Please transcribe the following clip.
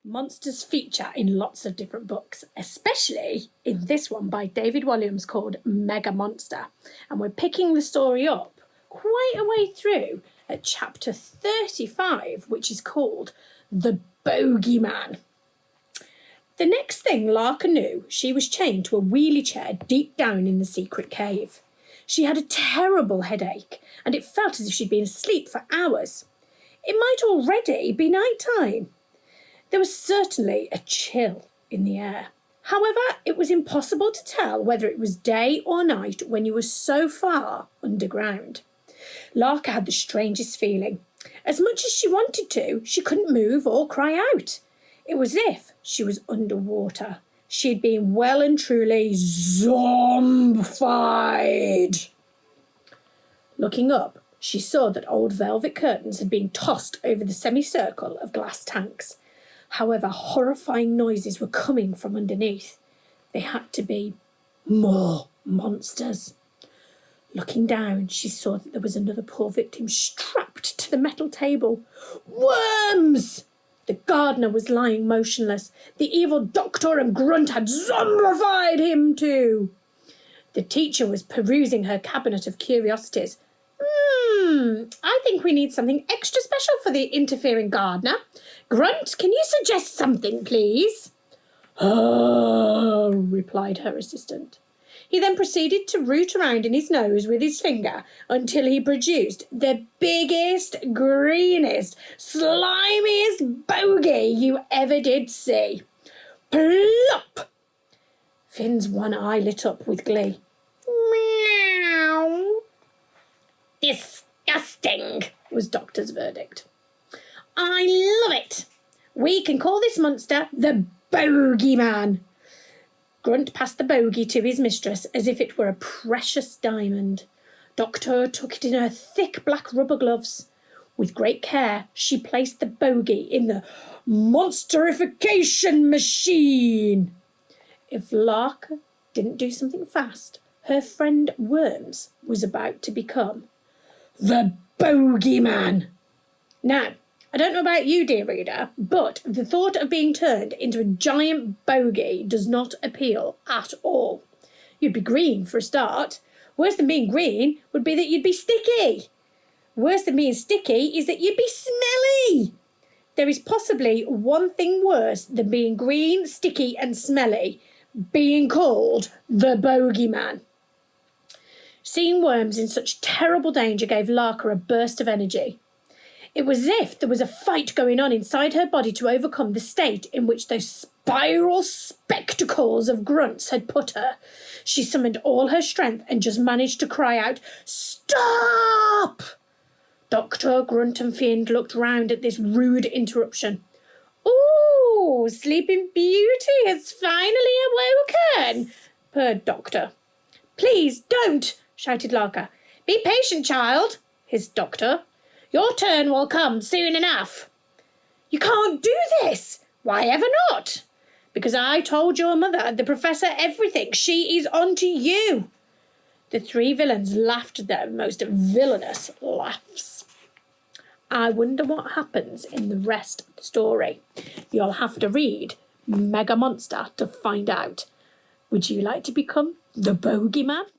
Monsters feature in lots of different books, especially in this one by David Walliams called Mega Monster. And we're picking the story up quite a way through at chapter 35, which is called The Bogeyman. The next thing Larka knew, she was chained to a wheelie chair deep down in the secret cave. She had a terrible headache, and it felt as if she'd been asleep for hours. It might already be night time. There was certainly a chill in the air. However, it was impossible to tell whether it was day or night when you were so far underground. Larka had the strangest feeling. As much as she wanted to, she couldn't move or cry out. It was as if she was underwater. She had been well and truly zombified. Looking up, she saw that old velvet curtains had been tossed over the semicircle of glass tanks. However, horrifying noises were coming from underneath. They had to be more monsters. Looking down, she saw that there was another poor victim strapped to the metal table. Worms! The gardener was lying motionless. The evil doctor and Grunt had zombified him too. The teacher was perusing her cabinet of curiosities. I think we need something extra special for the interfering gardener. Grunt, can you suggest something, please? Oh, replied her assistant. He then proceeded to root around in his nose with his finger until he produced the biggest, greenest, slimiest bogey you ever did see. Plop! Finn's one eye lit up with glee. Meow. Disgusting, was Doctor's verdict. I love it. We can call this monster the Bogeyman. Grunt passed the bogey to his mistress as if it were a precious diamond. Doctor took it in her thick black rubber gloves. With great care, she placed the bogey in the monsterification machine. If Larka didn't do something fast, her friend Worms was about to become the Bogeyman. Now, I don't know about you, dear reader, but the thought of being turned into a giant bogey does not appeal at all. You'd be green for a start. Worse than being green would be that you'd be sticky. Worse than being sticky is that you'd be smelly. There is possibly one thing worse than being green, sticky and smelly, being called the Bogeyman. Seeing Worms in such terrible danger gave Larka a burst of energy. It was as if there was a fight going on inside her body to overcome the state in which those spiral spectacles of Grunts had put her. She summoned all her strength and just managed to cry out, "Stop!" Doctor, Grunt and Finn looked round at this rude interruption. "Ooh, Sleeping Beauty has finally awoken," purred Doctor. "Please don't," shouted Larka. "Be patient, child," hissed Doctor. "Your turn will come soon enough." "You can't do this." "Why ever not?" "Because I told your mother, the professor, everything. She is on to you." The three villains laughed their most villainous laughs. I wonder what happens in the rest of the story. You'll have to read Mega Monster to find out. Would you like to become the Bogeyman?